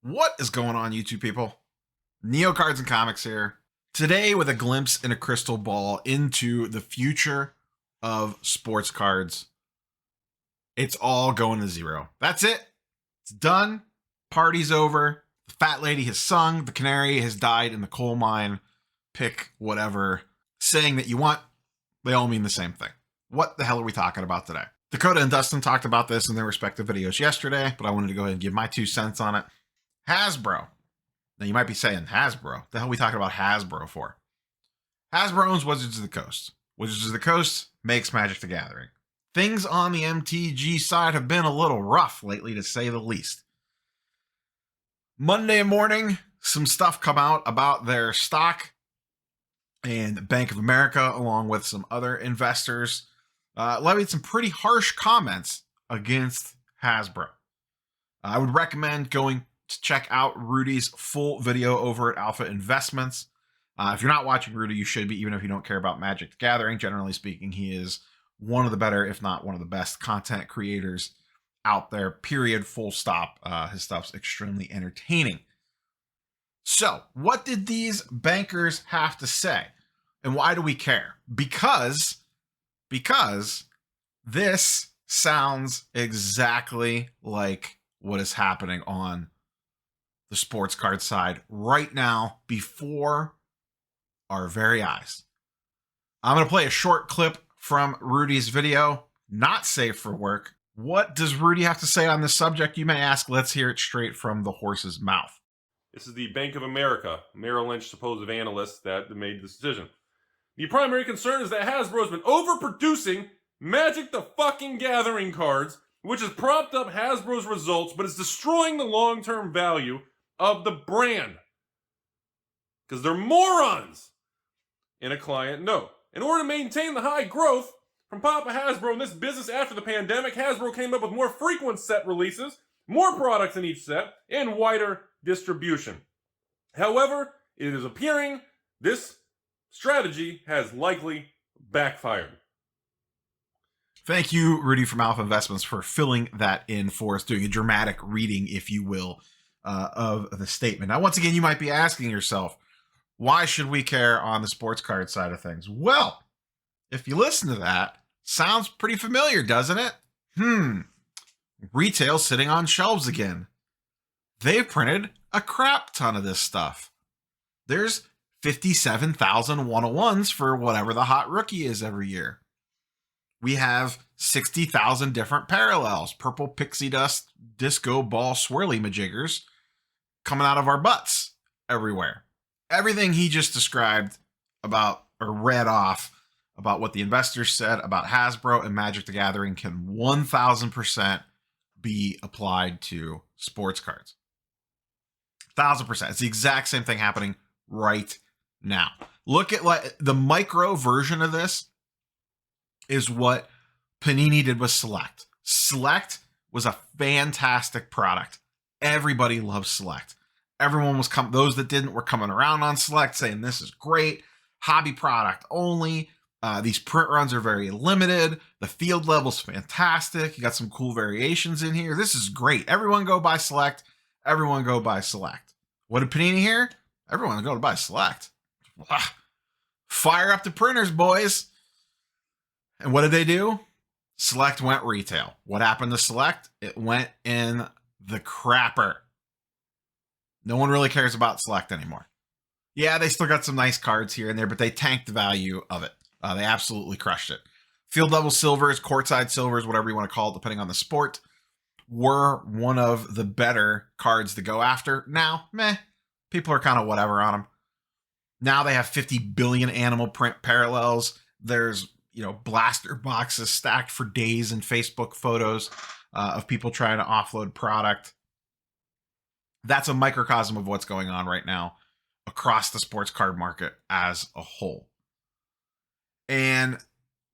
What is going on, YouTube people? Neo Cards and Comics here. Today with a glimpse in a crystal ball into the future of sports cards. It's all going to zero. That's it. It's done. Party's over. The fat lady has sung. The canary has died in the coal mine. Pick whatever saying that you want. They all mean the same thing. What the hell are we talking about today? Dakota and Dustin talked about this in their respective videos yesterday, but I wanted to go ahead and give my 2 cents on it. Hasbro. Now you might be saying, Hasbro? The hell are we talking about Hasbro for? Hasbro owns Wizards of the Coast. Wizards of the Coast makes Magic the Gathering. Things on the MTG side have been a little rough lately, to say the least. Monday morning, some stuff come out about their stock, and Bank of America, along with some other investors, levied some pretty harsh comments against Hasbro. I would recommend going to check out Rudy's full video over at Alpha Investments. If you're not watching Rudy, you should be, even if you don't care about Magic the Gathering. Generally speaking, he is one of the better, if not one of the best content creators out there, period, full stop. His stuff's extremely entertaining. So, what did these bankers have to say? And why do we care? Because this sounds exactly like what is happening on the sports card side right now before our very eyes. I'm going to play a short clip from Rudy's video, not safe for work. What does Rudy have to say on this subject, you may ask? Let's hear it straight from the horse's mouth. This is the Bank of America, Merrill Lynch supposed analyst that made this decision. The primary concern is that Hasbro has been overproducing Magic the fucking Gathering cards, which has propped up Hasbro's results, but is destroying the long-term value of the brand. Because they're morons! In a client note. In order to maintain the high growth from Papa Hasbro in this business after the pandemic, Hasbro came up with more frequent set releases, more products in each set, and wider distribution. However, it is appearing this strategy has likely backfired. Thank you, Rudy from Alpha Investments, for filling that in for us, doing a dramatic reading, if you will, of the statement. Now, once again, you might be asking yourself, why should we care on the sports card side of things? Well, if you listen to that, sounds pretty familiar, doesn't it? Retail sitting on shelves again. They've printed a crap ton of this stuff. There's 57,000 101s for whatever the hot rookie is every year. We have 60,000 different parallels, purple pixie dust, disco ball swirly majiggers coming out of our butts everywhere. Everything he just described about, or read off, about what the investors said about Hasbro and Magic the Gathering can 1,000% be applied to sports cards. 1,000%. It's the exact same thing happening right now. Look at like the micro version of this is what Panini did with Select. Select was a fantastic product. Everybody loves Select. Everyone was those that didn't were coming around on Select saying this is great, hobby product only. These print runs are very limited. The field level's fantastic. You got some cool variations in here. This is great. Everyone go buy Select. Everyone go buy Select. What did Panini hear? Everyone go to buy Select. Fire up the printers, boys. And what did they do? Select went retail. What happened to Select? It went in the crapper. No one really cares about Select anymore. Yeah, they still got some nice cards here and there, but they tanked the value of it. They absolutely crushed it. Field level silvers, courtside silvers, whatever you want to call it, depending on the sport, were one of the better cards to go after. Now, people are kind of whatever on them. Now they have 50 billion animal print parallels. There's, blaster boxes stacked for days in Facebook photos of people trying to offload product. That's a microcosm of what's going on right now across the sports card market as a whole. And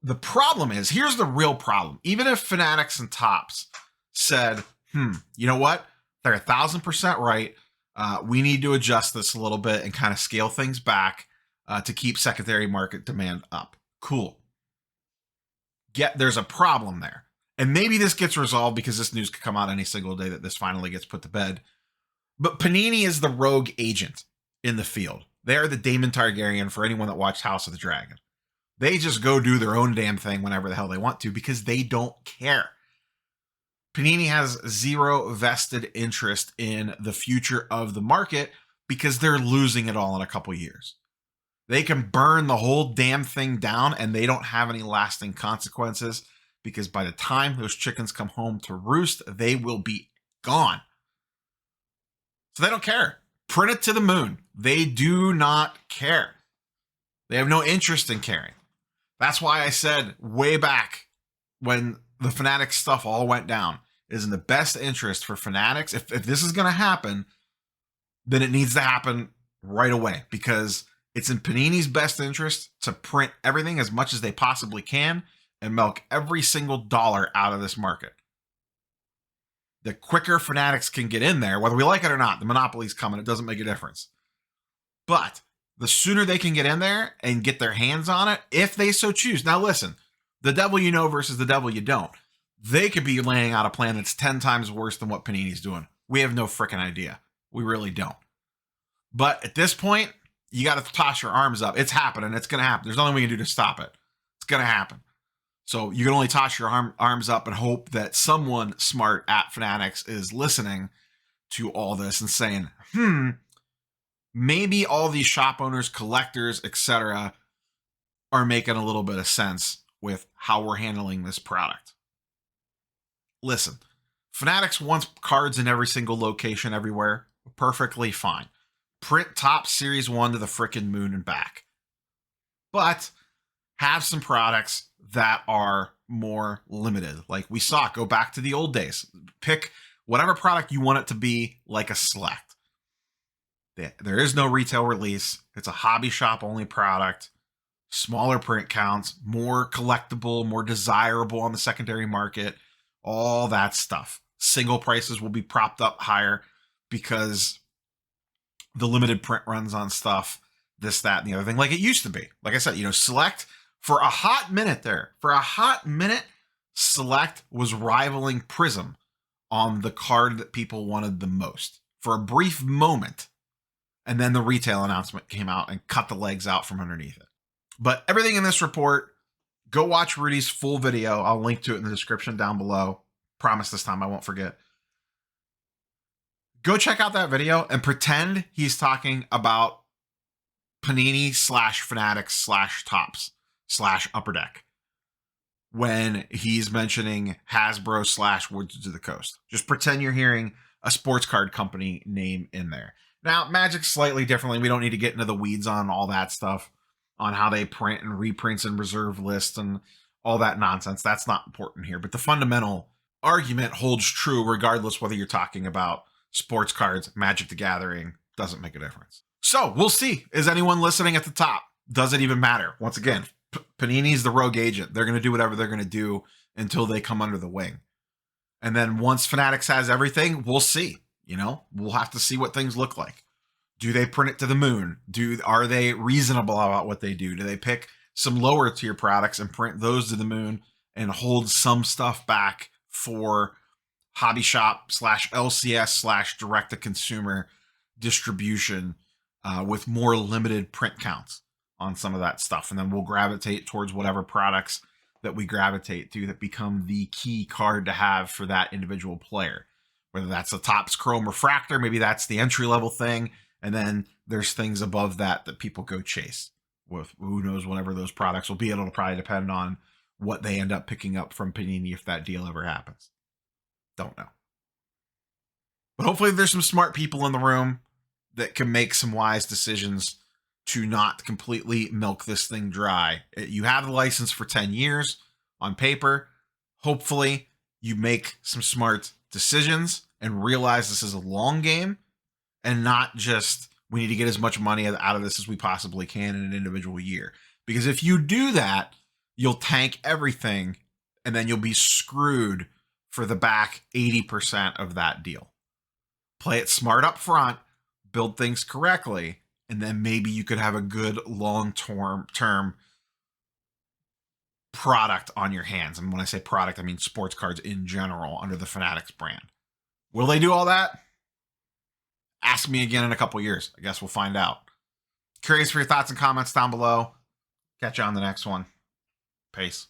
the problem is, here's the real problem. Even if Fanatics and Topps said, you know what? They're 1,000% right. We need to adjust this a little bit and kind of scale things back to keep secondary market demand up. Cool. There's a problem there. And maybe this gets resolved because this news could come out any single day that this finally gets put to bed. But Panini is the rogue agent in the field. They are the Daemon Targaryen for anyone that watched House of the Dragon. They just go do their own damn thing whenever the hell they want to because they don't care. Panini has zero vested interest in the future of the market because they're losing it all in a couple years. They can burn the whole damn thing down and they don't have any lasting consequences because by the time those chickens come home to roost, they will be gone. So they don't care. Print it to the moon. They do not care. They have no interest in caring. That's why I said way back when the Fanatics stuff all went down, it is in the best interest for Fanatics. If this is going to happen, then it needs to happen right away because it's in Panini's best interest to print everything as much as they possibly can and milk every single dollar out of this market. The quicker Fanatics can get in there, whether we like it or not, the monopoly's coming. It doesn't make a difference. But the sooner they can get in there and get their hands on it, if they so choose. Now listen, the devil you know versus the devil you don't. They could be laying out a plan that's 10 times worse than what Panini's doing. We have no freaking idea. We really don't. But at this point, you got to toss your arms up. It's happening. It's going to happen. There's nothing we can do to stop it. It's going to happen. So you can only toss your arms up and hope that someone smart at Fanatics is listening to all this and saying, maybe all these shop owners, collectors, etc. are making a little bit of sense with how we're handling this product. Listen, Fanatics wants cards in every single location everywhere. Perfectly fine. Print top Series 1 to the frickin' moon and back. But have some products that are more limited. Like we saw, go back to the old days. Pick whatever product you want it to be, like a select. There is no retail release. It's a hobby shop only product. Smaller print counts, more collectible, more desirable on the secondary market. All that stuff. Single prices will be propped up higher because the limited print runs on stuff, this, that, and the other thing, like it used to be. Like I said, Select for a hot minute there. For a hot minute, Select was rivaling Prism on the card that people wanted the most for a brief moment. And then the retail announcement came out and cut the legs out from underneath it. But everything in this report, go watch Rudy's full video. I'll link to it in the description down below. Promise this time I won't forget. Go check out that video and pretend he's talking about Panini / Fanatics / Topps / Upper Deck when he's mentioning Hasbro / Wizards of the Coast. Just pretend you're hearing a sports card company name in there. Now, Magic's slightly differently. We don't need to get into the weeds on all that stuff, on how they print and reprints and reserve lists and all that nonsense. That's not important here. But the fundamental argument holds true regardless whether you're talking about sports cards, Magic the Gathering, doesn't make a difference. So we'll see. Is anyone listening at the top? Does it even matter? Once again, Panini's the rogue agent. They're going to do whatever they're going to do until they come under the wing. And then once Fanatics has everything, we'll see. We'll have to see what things look like. Do they print it to the moon? Are they reasonable about what they do? Do they pick some lower tier products and print those to the moon and hold some stuff back for hobby shop / LCS / direct to consumer distribution with more limited print counts on some of that stuff? And then we'll gravitate towards whatever products that we gravitate to that become the key card to have for that individual player. Whether that's a Topps Chrome Refractor, maybe that's the entry level thing. And then there's things above that people go chase with. Who knows, whatever those products will be. It'll probably depend on what they end up picking up from Panini if that deal ever happens. Don't know. But hopefully there's some smart people in the room that can make some wise decisions to not completely milk this thing dry. You have the license for 10 years on paper. Hopefully you make some smart decisions and realize this is a long game and not just we need to get as much money out of this as we possibly can in an individual year. Because if you do that, you'll tank everything and then you'll be screwed for the back 80% of that deal. Play it smart up front, build things correctly, and then maybe you could have a good long-term product on your hands. And when I say product, I mean sports cards in general under the Fanatics brand. Will they do all that? Ask me again in a couple years. I guess we'll find out. Curious for your thoughts and comments down below. Catch you on the next one. Peace.